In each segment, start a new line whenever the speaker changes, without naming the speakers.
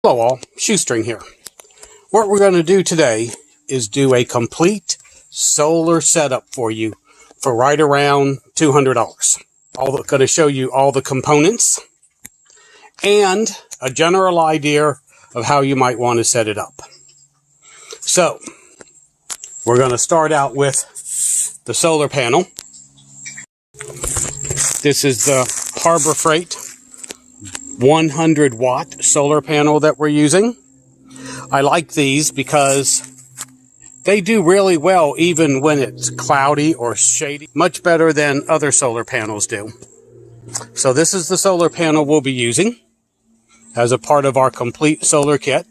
Hello all, Shoestring here. What we're going to do today is do a complete solar setup for you for right around $200. I'm going to show you all the components and a general idea of how you might want to set it up. So, we're going to start out with the solar panel. This is the Harbor Freight 100 watt solar panel that we're using. I like these because they do really well even when it's cloudy or shady, much better than other solar panels do. So this is the solar panel we'll be using as a part of our complete solar kit.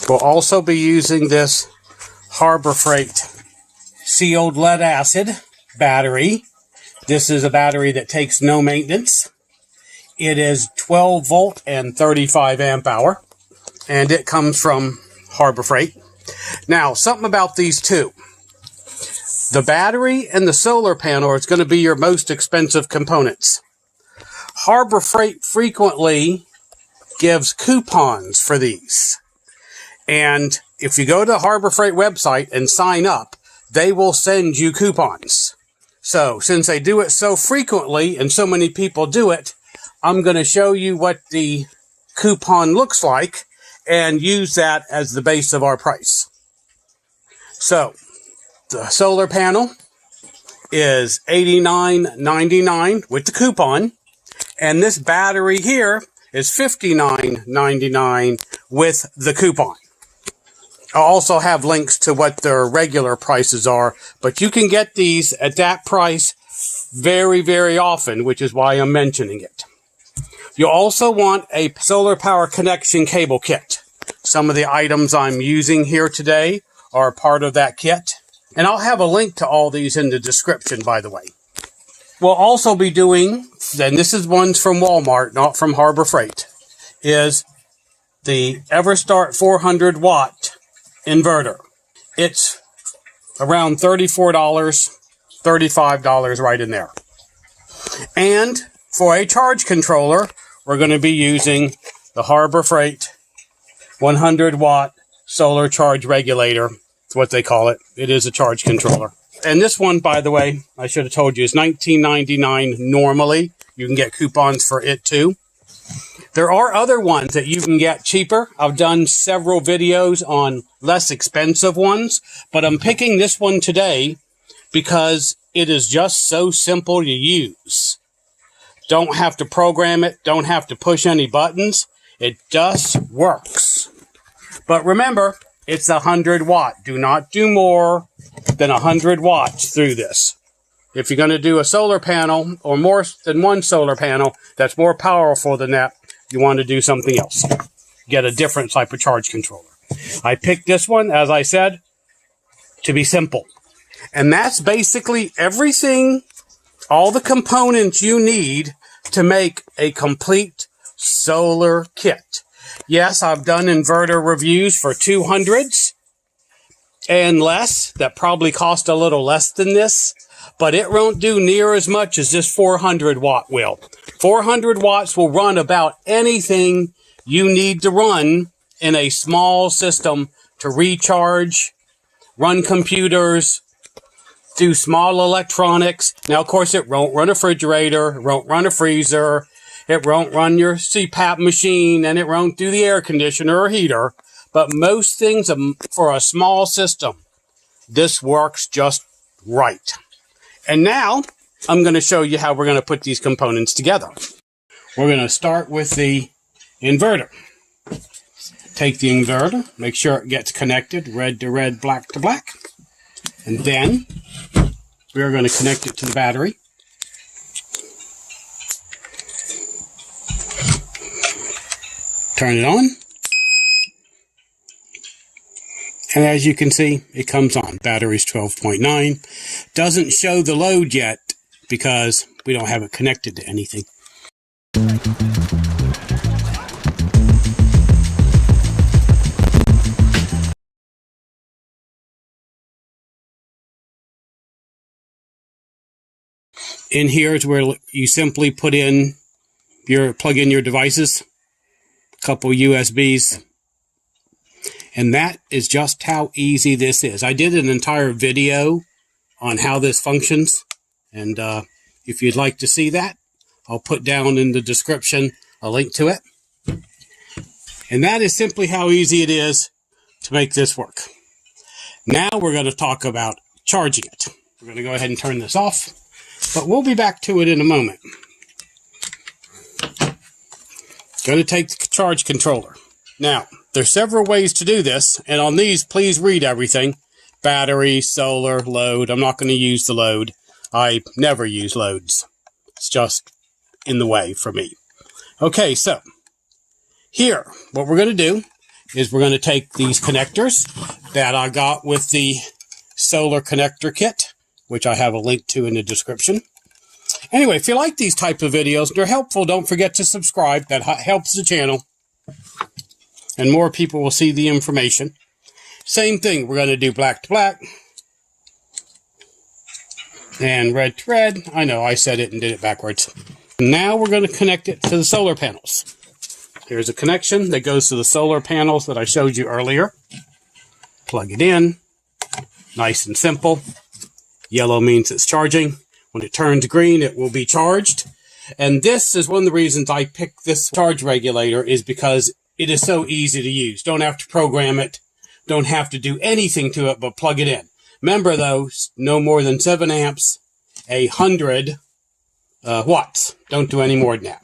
We'll also be using this Harbor Freight sealed lead acid battery. This is a battery that takes no maintenance. It is 12 volt and 35 amp hour, and it comes from Harbor Freight. Now, something about these two. The battery and the solar panel is going to be your most expensive components. Harbor Freight frequently gives coupons for these. And if you go to the Harbor Freight website and sign up, they will send you coupons. So, since they do it so frequently and so many people do it, I'm going to show you what the coupon looks like and use that as the base of our price. So, the solar panel is $89.99 with the coupon, and this battery here is $59.99 with the coupon. I'll also have links to what their regular prices are, but you can get these at that price very, very often, which is why I'm mentioning it. You'll also want a solar power connection cable kit. Some of the items I'm using here today are part of that kit. And I'll have a link to all these in the description, by the way. We'll also be doing, and this is ones from Walmart, not from Harbor Freight, is the Everstart 400 watt inverter. It's around $34, $35 right in there. And for a charge controller, we're going to be using the Harbor Freight 100 watt solar charge regulator. That's what they call it. It is a charge controller. And this one, by the way, I should have told you, is $19.99 normally. You can get coupons for it too. There are other ones that you can get cheaper. I've done several videos on less expensive ones, but I'm picking this one today because it is just so simple to use. Don't have to program it. Don't have to push any buttons. It just works. But remember, it's 100 watt. Do not do more than 100 watts through this. If you're going to do a solar panel or more than one solar panel that's more powerful than that, you want to do something else. Get a different type of charge controller. I picked this one, as I said, to be simple. And that's basically everything, all the components you need to make a complete solar kit. Yes, I've done inverter reviews for 200s and less that probably cost a little less than this, but it won't do near as much as this 400 watt will. 400 watts will run about anything you need to run in a small system to recharge, run computers, do small electronics. Now, of course, it won't run a refrigerator, it won't run a freezer, it won't run your CPAP machine, and it won't do the air conditioner or heater. But most things for a small system, this works just right. And now, I'm going to show you how we're going to put these components together. We're going to start with the inverter. Take the inverter, make sure it gets connected, red to red, black to black. And then we're going to connect it to the battery. Turn it on. And as you can see, it comes on. Battery's 12.9. Doesn't show the load yet because we don't have it connected to anything. In here is where you simply plug in your devices. couple USBs. And that is just how easy this is. I did an entire video on how this functions. And if you'd like to see that, I'll put down in the description a link to it. And that is simply how easy it is to make this work. Now we're going to talk about charging it. We're going to go ahead and turn this off, but we'll be back to it in a moment. Going to take the charge controller. Now, there's several ways to do this, and on these, please read everything. Battery, solar, load. I'm not going to use the load. I never use loads. It's just in the way for me. Okay, so here, what we're going to do is we're going to take these connectors that I got with the solar connector kit, which I have a link to in the description. Anyway, if you like these type of videos, they're helpful, don't forget to subscribe. That helps the channel, and more people will see the information. Same thing, we're going to do black to black and red to red. I know I said it and did it backwards. Now we're going to connect it to the solar panels. Here's a connection that goes to the solar panels that I showed you earlier. Plug it in. Nice and simple. Yellow means it's charging. When it turns green, it will be charged. And this is one of the reasons I picked this charge regulator, is because it is so easy to use. Don't have to program it. Don't have to do anything to it but plug it in. Remember though, no more than 7 amps, 100 watts. Don't do any more than that.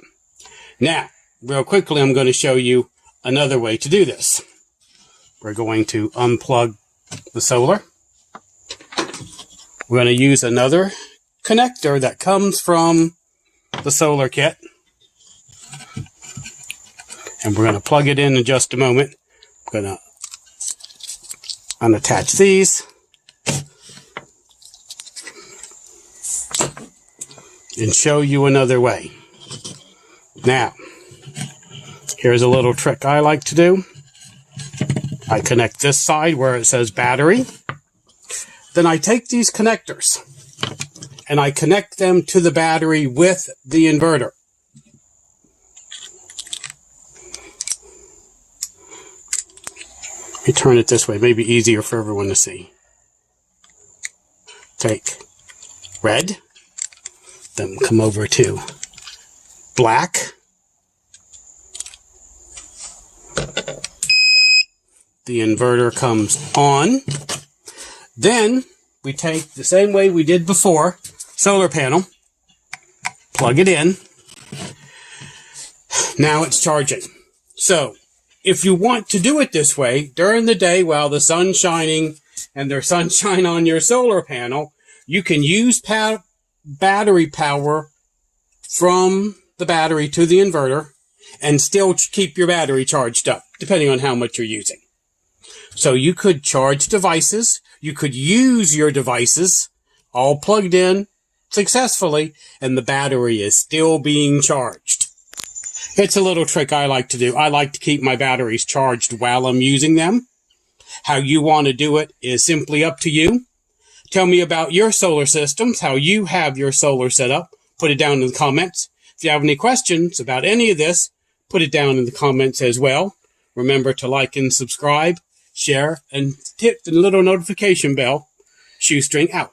Now, real quickly, I'm going to show you another way to do this. We're going to unplug the solar. We're going to use another connector that comes from the solar kit. And we're going to plug it in just a moment. I'm going to unattach these. And show you another way. Now, here's a little trick I like to do. I connect this side where it says battery. Then I take these connectors and I connect them to the battery with the inverter. Let me turn it this way, maybe easier for everyone to see. Take red, then come over to black. The inverter comes on. Then we take the same way we did before, solar panel, plug it in. Now it's charging. So if you want to do it this way during the day while the sun's shining and there's sunshine on your solar panel, you can use battery power from the battery to the inverter and still keep your battery charged up, depending on how much you're using. So you could charge devices, you could use your devices all plugged in successfully, and the battery is still being charged. It's a little trick I like to do. I like to keep my batteries charged while I'm using them. How you want to do it is simply up to you. Tell me about your solar systems, how you have your solar set up. Put it down in the comments. If you have any questions about any of this, put it down in the comments as well. Remember to like and subscribe, share, and hit the little notification bell. Shoestring out.